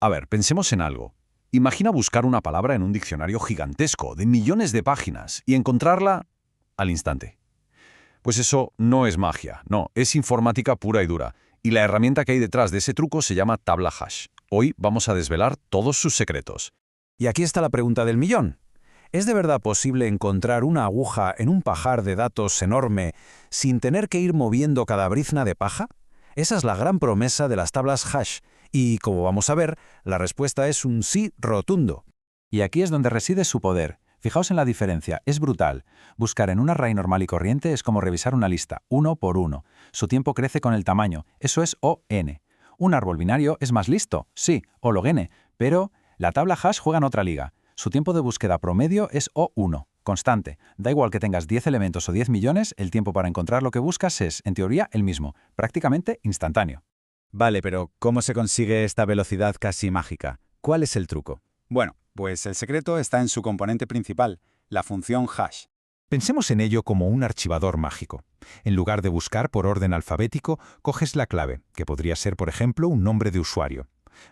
A ver, pensemos en algo. Imagina buscar una palabra en un diccionario gigantesco, de millones de páginas, y encontrarla al instante. Pues eso no es magia, no, es informática pura y dura. Y la herramienta que hay detrás de ese truco se llama tabla hash. Hoy vamos a desvelar todos sus secretos. Y aquí está la pregunta del millón. ¿Es de verdad posible encontrar una aguja en un pajar de datos enorme sin tener que ir moviendo cada brizna de paja? Esa es la gran promesa de las tablas hash, y como vamos a ver, la respuesta es un sí rotundo. Y aquí es donde reside su poder. Fijaos en la diferencia, es brutal. Buscar en un array normal y corriente es como revisar una lista, uno por uno. Su tiempo crece con el tamaño, eso es O(n). Un árbol binario es más listo, sí, O log n, pero la tabla hash juega en otra liga. Su tiempo de búsqueda promedio es O1, constante. Da igual que tengas 10 elementos o 10 millones, el tiempo para encontrar lo que buscas es, en teoría, el mismo, prácticamente instantáneo. Vale, pero ¿cómo se consigue esta velocidad casi mágica? ¿Cuál es el truco? Bueno, pues el secreto está en su componente principal, la función hash. Pensemos en ello como un archivador mágico. En lugar de buscar por orden alfabético, coges la clave, que podría ser, por ejemplo, un nombre de usuario.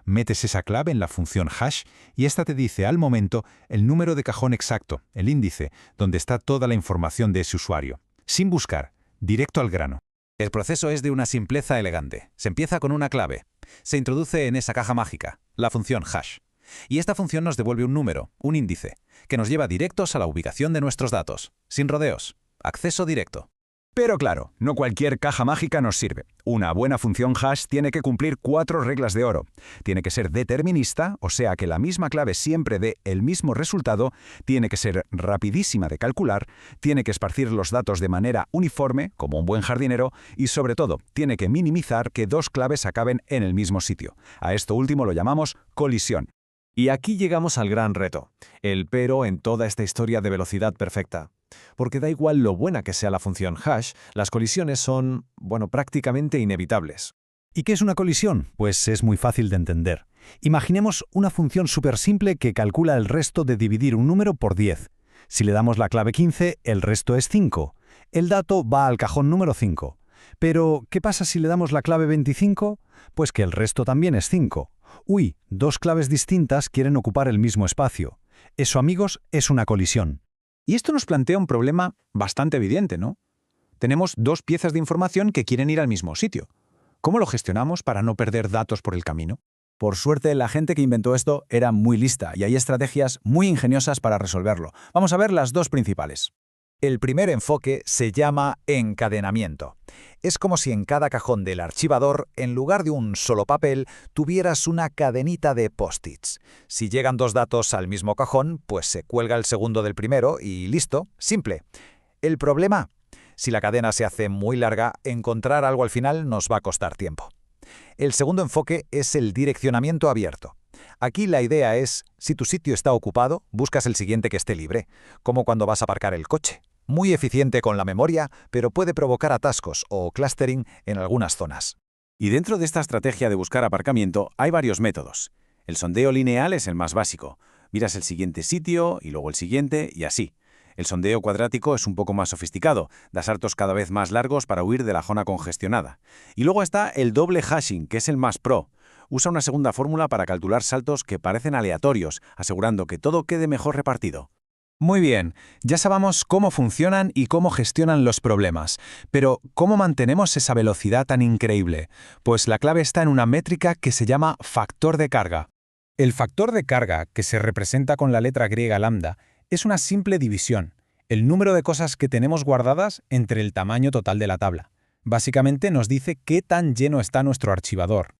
Metes esa clave en la función hash y esta te dice al momento el número de cajón exacto, el índice, donde está toda la información de ese usuario. Sin buscar, directo al grano. El proceso es de una simpleza elegante. Se empieza con una clave. Se introduce en esa caja mágica, la función hash. Y esta función nos devuelve un número, un índice, que nos lleva directos a la ubicación de nuestros datos, sin rodeos. Acceso directo. Pero claro, no cualquier caja mágica nos sirve. Una buena función hash tiene que cumplir 4 reglas de oro. Tiene que ser determinista, o sea que la misma clave siempre dé el mismo resultado, tiene que ser rapidísima de calcular, tiene que esparcir los datos de manera uniforme, como un buen jardinero, y sobre todo, tiene que minimizar que 2 claves acaben en el mismo sitio. A esto último lo llamamos colisión. Y aquí llegamos al gran reto, el pero en toda esta historia de velocidad perfecta. Porque da igual lo buena que sea la función hash, las colisiones son, prácticamente inevitables. ¿Y qué es una colisión? Pues es muy fácil de entender. Imaginemos una función súper simple que calcula el resto de dividir un número por 10. Si le damos la clave 15, el resto es 5. El dato va al cajón número 5. Pero, ¿qué pasa si le damos la clave 25? Pues que el resto también es 5. Uy, 2 claves distintas quieren ocupar el mismo espacio. Eso, amigos, es una colisión. Y esto nos plantea un problema bastante evidente, ¿no? Tenemos 2 piezas de información que quieren ir al mismo sitio. ¿Cómo lo gestionamos para no perder datos por el camino? Por suerte, la gente que inventó esto era muy lista y hay estrategias muy ingeniosas para resolverlo. Vamos a ver las 2 principales. El primer enfoque se llama encadenamiento. Es como si en cada cajón del archivador, en lugar de un solo papel, tuvieras una cadenita de post-its. Si llegan 2 datos al mismo cajón, pues se cuelga el segundo del primero y listo, simple. El problema, si la cadena se hace muy larga, encontrar algo al final nos va a costar tiempo. El segundo enfoque es el direccionamiento abierto. Aquí la idea es, si tu sitio está ocupado, buscas el siguiente que esté libre, como cuando vas a aparcar el coche. Muy eficiente con la memoria, pero puede provocar atascos o clustering en algunas zonas. Y dentro de esta estrategia de buscar aparcamiento hay varios métodos. El sondeo lineal es el más básico. Miras el siguiente sitio y luego el siguiente y así. El sondeo cuadrático es un poco más sofisticado, da saltos cada vez más largos para huir de la zona congestionada. Y luego está el doble hashing, que es el más pro. Usa una segunda fórmula para calcular saltos que parecen aleatorios, asegurando que todo quede mejor repartido. Muy bien, ya sabemos cómo funcionan y cómo gestionan los problemas. Pero, ¿cómo mantenemos esa velocidad tan increíble? Pues la clave está en una métrica que se llama factor de carga. El factor de carga, que se representa con la letra griega lambda, es una simple división, el número de cosas que tenemos guardadas entre el tamaño total de la tabla. Básicamente nos dice qué tan lleno está nuestro archivador.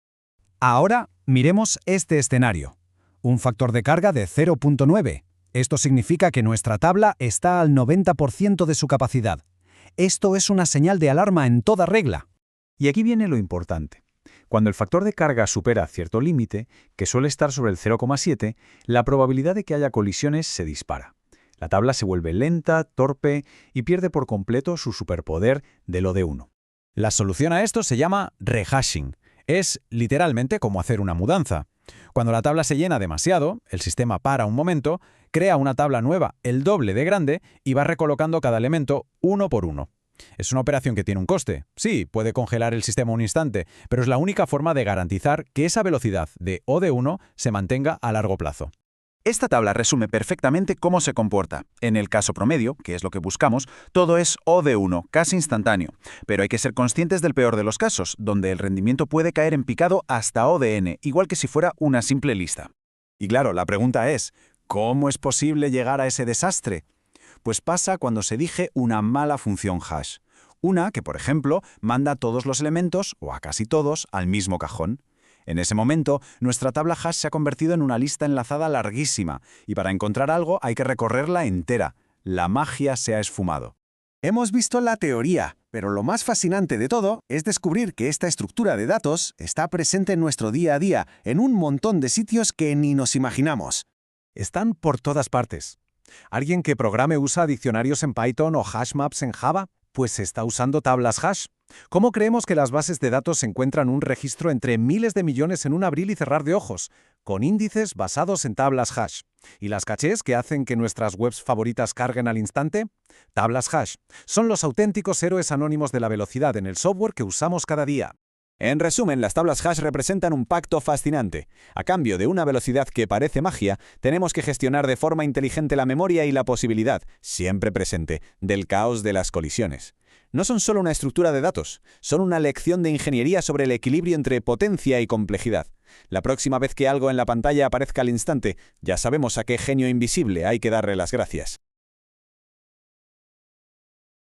Ahora miremos este escenario. Un factor de carga de 0.9. Esto significa que nuestra tabla está al 90% de su capacidad. Esto es una señal de alarma en toda regla. Y aquí viene lo importante. Cuando el factor de carga supera cierto límite, que suele estar sobre el 0,7, la probabilidad de que haya colisiones se dispara. La tabla se vuelve lenta, torpe y pierde por completo su superpoder de lo de 1. La solución a esto se llama rehashing. Es literalmente como hacer una mudanza. Cuando la tabla se llena demasiado, el sistema para un momento, crea una tabla nueva el doble de grande y va recolocando cada elemento uno por uno. Es una operación que tiene un coste. Sí, puede congelar el sistema un instante, pero es la única forma de garantizar que esa velocidad de O de 1 se mantenga a largo plazo. Esta tabla resume perfectamente cómo se comporta. En el caso promedio, que es lo que buscamos, todo es O de 1, casi instantáneo. Pero hay que ser conscientes del peor de los casos, donde el rendimiento puede caer en picado hasta O de n, igual que si fuera una simple lista. Y claro, la pregunta es, ¿cómo es posible llegar a ese desastre? Pues pasa cuando se elige una mala función hash. Una que, por ejemplo, manda todos los elementos, o a casi todos, al mismo cajón. En ese momento, nuestra tabla hash se ha convertido en una lista enlazada larguísima, y para encontrar algo hay que recorrerla entera. La magia se ha esfumado. Hemos visto la teoría, pero lo más fascinante de todo es descubrir que esta estructura de datos está presente en nuestro día a día, en un montón de sitios que ni nos imaginamos. Están por todas partes. ¿Alguien que programe usa diccionarios en Python o hashmaps en Java? Pues está usando tablas hash. ¿Cómo creemos que las bases de datos encuentran un registro entre miles de millones en un abrir y cerrar de ojos, con índices basados en tablas hash? ¿Y las cachés que hacen que nuestras webs favoritas carguen al instante? Tablas hash. Son los auténticos héroes anónimos de la velocidad en el software que usamos cada día. En resumen, las tablas hash representan un pacto fascinante. A cambio de una velocidad que parece magia, tenemos que gestionar de forma inteligente la memoria y la posibilidad, siempre presente, del caos de las colisiones. No son solo una estructura de datos, son una lección de ingeniería sobre el equilibrio entre potencia y complejidad. La próxima vez que algo en la pantalla aparezca al instante, ya sabemos a qué genio invisible hay que darle las gracias.